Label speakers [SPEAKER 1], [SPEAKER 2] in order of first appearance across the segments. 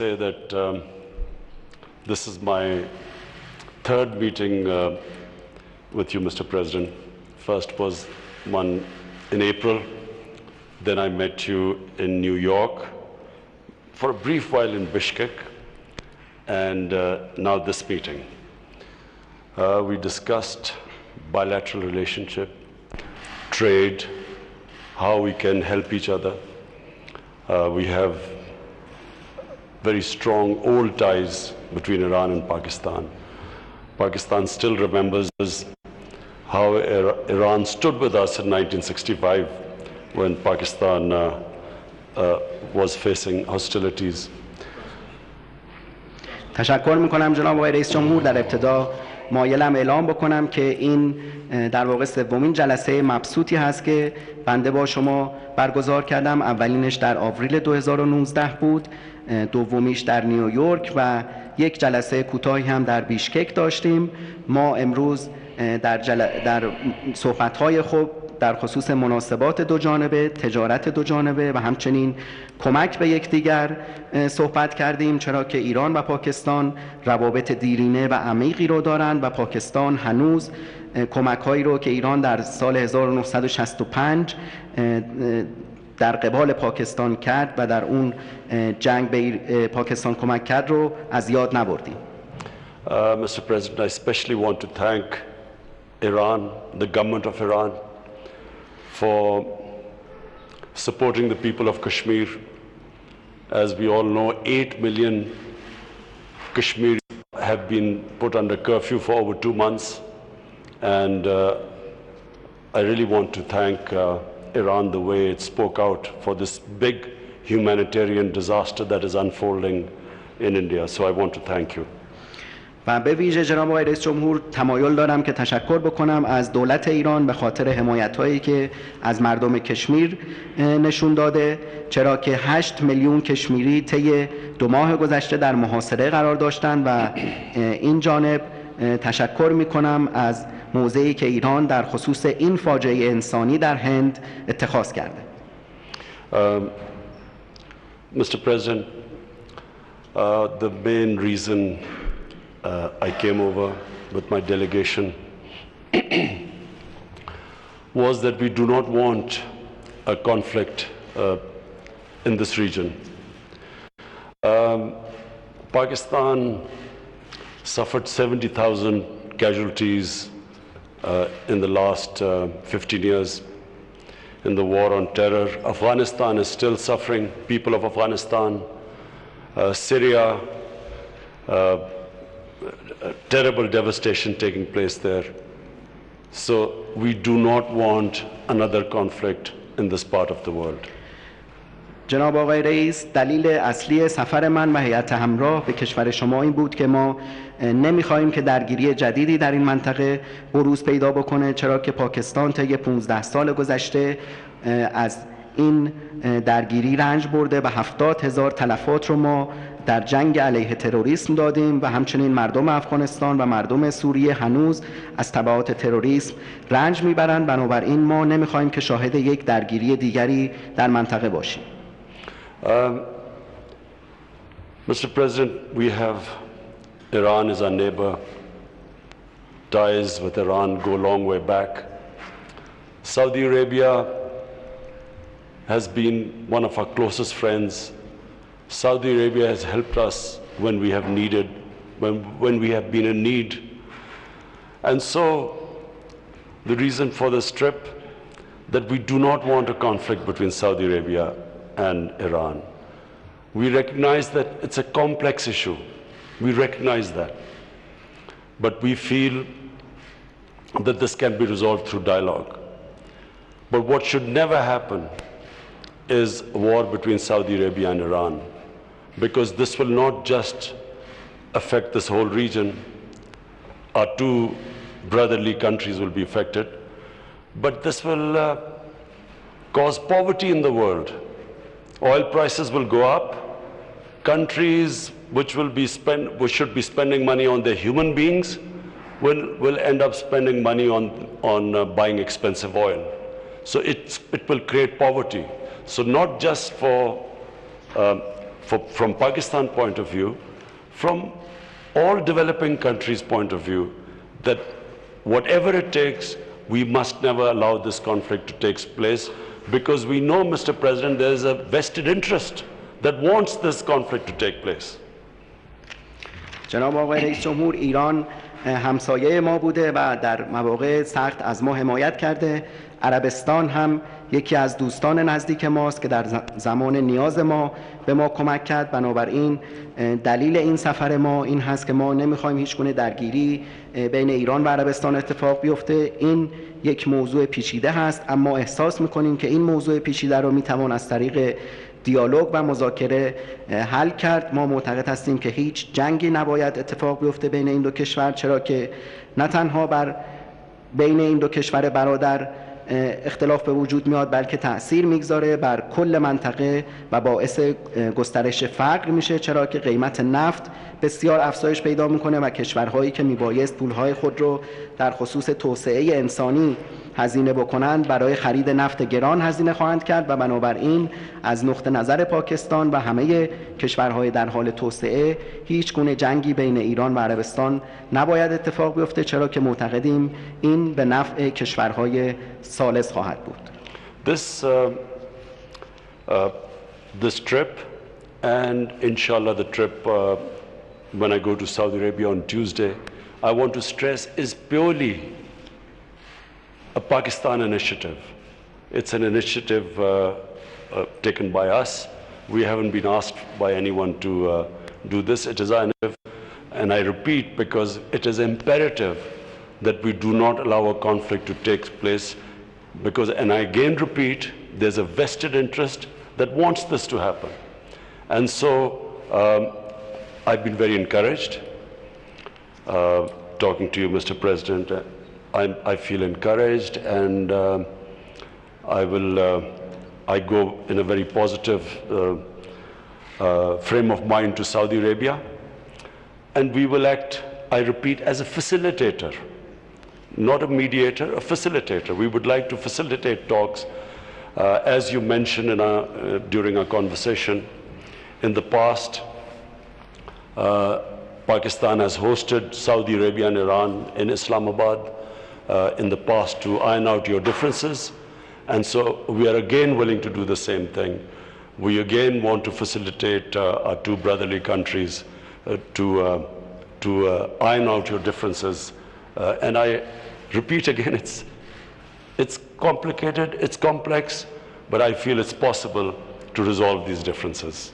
[SPEAKER 1] Say that this is my third meeting with you, Mr. President. First was one in April, then I met you in New York, for a brief while in Bishkek, and now this meeting. We discussed bilateral relationship, trade, how we can help each other. We have very strong old ties between Iran and Pakistan. Pakistan still remembers how Iran stood with us in 1965 when Pakistan was facing hostilities.
[SPEAKER 2] تشکر میکنم جناب آقای رئیس جمهور. در ابتدا مایلم اعلام بکنم که این در واقع سومین جلسه مبسوطی هست که بنده با شما برگزار کردم. اولینش در آوریل 2019 بود، دومیش در نیویورک و یک جلسه کوتاهی هم در بیشکک داشتیم. ما امروز در صحبت‌های خوب در خصوص مناسبات دو جانبه، تجارت دو جانبه و همچنین کمک به یکدیگر صحبت کردیم، چرا که ایران و پاکستان روابط دیرینه و عمیقی رو دارند و پاکستان هنوز کمک‌هایی رو که ایران در سال 1965 در قبال پاکستان کرد و در اون جنگ به پاکستان کمک کرد رو از یاد نبردیم.
[SPEAKER 1] Mr. President, I especially want to thank Iran, the government of Iran, for supporting the people of Kashmir. As we all know, 8 million Kashmiris have been put under curfew for over 2 months, and I really want to thank Iran the way it spoke out for this big humanitarian disaster that is unfolding in India. So I want to thank you.
[SPEAKER 2] و به ویژه جناب آقای رئیس جمهور تمایل دارم که تشکر بکنم از دولت ایران به خاطر حمایت‌هایی که از مردم کشمیر نشون داده، چرا که 8 میلیون کشمیری طی 2 ماه گذشته در محاصره قرار داشتند و این جانب تشکر می‌کنم از موضعی که ایران در خصوص این فاجعه انسانی در هند اتخاذ کرده.
[SPEAKER 1] Mr. President, the main reason I came over with my delegation was that we do not want a conflict in this region. Pakistan suffered 70,000 casualties in the last 15 years in the war on terror. Afghanistan is still suffering, people of Afghanistan, Syria, terrible devastation taking place there. So we do not want another conflict in this part of the world.
[SPEAKER 2] جناب آقای رئیس، دلیل اصلی سفر من و هیئت همراه به کشور شما این بود که ما نمیخواهیم که درگیری جدیدی در این منطقه بروز پیدا بکنه، چرا که پاکستان طی 15 سال گذشته از این درگیری رنج برده و 70,000 تلفات رو ما در جنگ علیه تروریسم دادیم و همچنین مردم افغانستان و مردم سوریه هنوز از تبعات تروریسم رنج میبرند. بنابراین ما نمیخواهیم که شاهد یک درگیری دیگری در منطقه باشیم.
[SPEAKER 1] Mr. President, we have Iran is our neighbor. Ties with Iran go a long way back. Saudi Arabia has been one of our closest friends. Saudi Arabia has helped us when we have needed, when we have been in need. And so the reason for this trip, that we do not want a conflict between Saudi Arabia and Iran. We recognize that it's a complex issue. We recognize that. But we feel that this can be resolved through dialogue. But what should never happen is a war between Saudi Arabia and Iran, because this will not just affect this whole region. Our 2 brotherly countries will be affected, but this will cause poverty in the world. Oil prices will go up. Countries which should be spending money on their human beings will end up spending money on buying expensive oil. So it will create poverty. So not just for from Pakistan point of view, from all developing countries' point of view, that whatever it takes, we must never allow this conflict to take place, because we know, Mr. President, there is a vested interest that wants this conflict to take place.
[SPEAKER 2] جناب آقای رئیس جمهور، ایران همسایه ما بوده و در مواقع سخت از ما حمایت کرده. عربستان هم یکی از دوستان نزدیک ماست که در زمان نیاز ما به ما کمک کرد. بنابراین دلیل این سفر ما این هست که ما نمیخوایم هیچ گونه درگیری بین ایران و عربستان اتفاق بیفته. این یک موضوع پیچیده هست، اما احساس میکنیم که این موضوع پیچیده رو میتوان از طریق دیالوگ و مذاکره حل کرد. ما معتقد هستیم که هیچ جنگی نباید اتفاق بیفته بین این دو کشور، چرا که نه تنها بر بین این دو کشور برادر اختلاف به وجود میاد، بلکه تأثیر میگذاره بر کل منطقه و باعث گسترش فقر میشه، چرا که قیمت نفت بسیار افزایش پیدا میکنه و کشورهایی که میبایست پولهای خود رو در خصوص توسعه انسانی هزینه بکنند برای خرید نفت گران هزینه خواهند کرد و بنابراین از نقطه نظر پاکستان و همه کشورهای در حال توسعه هیچ گونه جنگی بین ایران و عربستان نباید اتفاق بیفته، چرا که معتقدیم این به نفع کشورهای ثالث خواهد بود.
[SPEAKER 1] This trip and inshallah the trip when I go to Saudi Arabia on Tuesday, I want to stress is purely a Pakistan initiative. It's an initiative taken by us. We haven't been asked by anyone to do this. It is our initiative, and I repeat, because it is imperative that we do not allow a conflict to take place, because, and I again repeat, there's a vested interest that wants this to happen. And so I've been very encouraged talking to you, Mr. President. I feel encouraged, and I go in a very positive frame of mind to Saudi Arabia, and we will act, I repeat, as a facilitator, not a mediator, a facilitator. We would like to facilitate talks. As you mentioned during our conversation, in the past, Pakistan has hosted Saudi Arabia and Iran in Islamabad in the past to iron out your differences, and so we are again willing to do the same thing. We again want to facilitate our two brotherly countries to iron out your differences, and I repeat again, it's complicated, it's complex, but I feel it's possible to resolve these differences.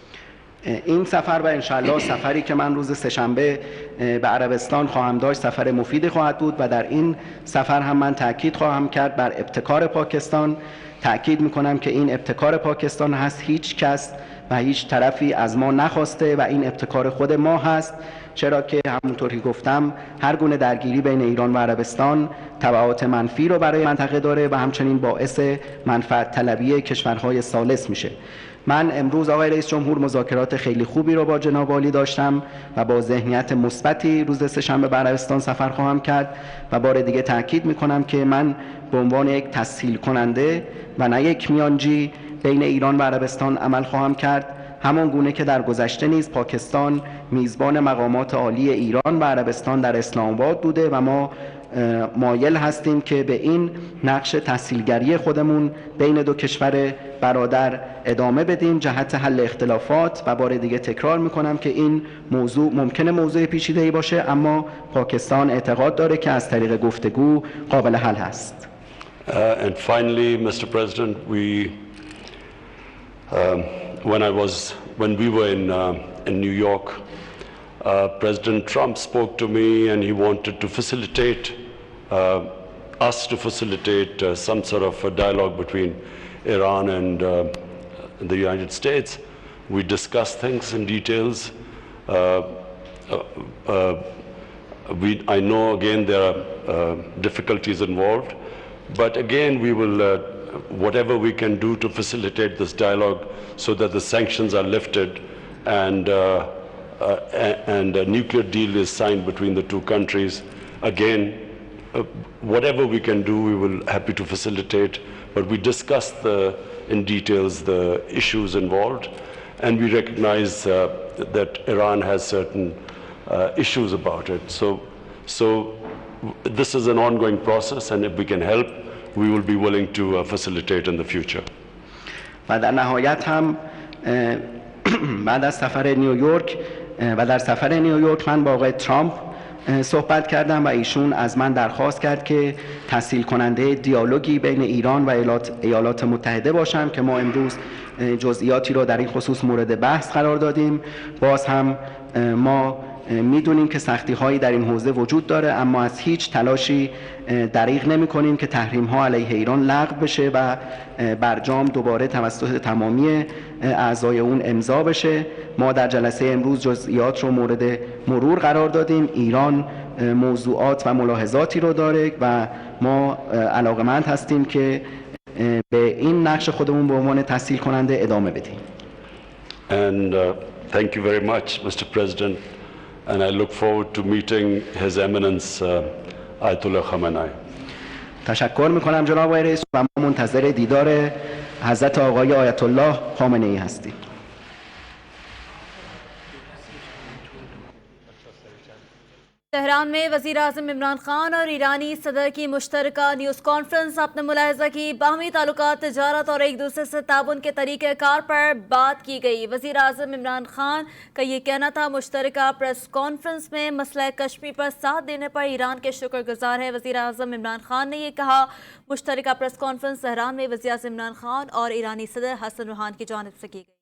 [SPEAKER 2] این سفر و انشالله سفری که من روز سه‌شنبه به عربستان خواهم داشت سفر مفیدی خواهد بود و در این سفر هم من تاکید خواهم کرد بر ابتکار پاکستان. تاکید میکنم که این ابتکار پاکستان هست، هیچ کس و هیچ طرفی از ما نخواسته و این ابتکار خود ما هست، چرا که همونطور که گفتم هر گونه درگیری بین ایران و عربستان تبعات منفی رو برای منطقه داره و همچنین باعث منفعت طلبی کشورهای ثالث میشه. من امروز آقای رئیس جمهور مذاکرات خیلی خوبی رو با جناب عالی داشتم و با ذهنیت مثبتی روز سه‌شنبه به عربستان سفر خواهم کرد و بار دیگه تاکید میکنم که من به عنوان یک تسهیل کننده و نه یک میانجی بین ایران و عربستان عمل خواهم کرد، همان گونه که در گذشته نیز پاکستان میزبان مقامات عالی ایران و عربستان در اسلام آباد بوده و ما مایل هستیم که به این نقش تسهیلگری خودمون بین دو کشور برادر ادامه بدیم جهت حل اختلافات و بار دیگه تکرار میکنم که این موضوع ممکنه موضوع پیچیده‌ای باشه، اما پاکستان اعتقاد داره که از طریق گفتگو قابل حل هست.
[SPEAKER 1] And finally, Mr. President, when we were in New York, President Trump spoke to me and he wanted to facilitate some sort of a dialogue between Iran and the United States. We discussed things in details. I know again there are difficulties involved, but again we will whatever we can do to facilitate this dialogue so that the sanctions are lifted and a nuclear deal is signed between the two countries. Again, whatever we can do, we will happy to facilitate, but we discussed in details the issues involved, and we recognize that Iran has certain issues about it. So this is an ongoing process, and if we can help, we will be willing to facilitate in the future.
[SPEAKER 2] و در نهایت هم بعد از سفر نیویورک و در سفر نیویورک من با آقای ترامپ صحبت کردم و ایشون از من درخواست کرد که تسهیل کننده دیالوگی بین ایران و ایالات متحده باشم که ما امروز جزئیاتی رو در این خصوص مورد بحث قرار دادیم. باز هم ما میدونیم که سختی هایی در این حوزه وجود داره، اما از هیچ تلاشی دریغ نمی کنیم که تحریم ها علیه ایران لغو بشه و برجام دوباره توسط تمامی اعضای اون امضا بشه. ما در جلسه امروز جزئیات رو مورد مرور قرار دادیم. ایران موضوعات و ملاحظاتی رو داره و ما علاقمند هستیم که به این نقش خودمون به عنوان تسهیل کننده ادامه بدیم.
[SPEAKER 1] And thank you very much, Mr. President, and I look forward to meeting His Eminence Ayatollah Khamenei.
[SPEAKER 2] تشکر میکنم جناب آقای رئیس و ما منتظر دیدار حضرت آقای آیت الله خامنه ای هستیم.
[SPEAKER 3] Tehran में वज़ीर आज़म इमरान खान और ईरानी सदर की मुश्तरका news conference अपने मुलाहिज़ा की बाहमी ताल्लुकात, तिजारत और एक दूसरे से ताउन के तरीक़ेकार पर बात की गई। वज़ीर आज़म इमरान खान का ये कहना था मुश्तरका प्रेस कॉन्फ्रेंस में मसला कश्मीर पर साथ देने पर ईरान के शुक्रगुजार है। वज़ीर आज़म इमरान खान ने यह कहा। मुश्तरका प्रेस कॉन्फ्रेंस तेहरान में वज़ीर आज़म इमरान खान और ईरानी सदर हसन रूहानी की जानिब से की गई।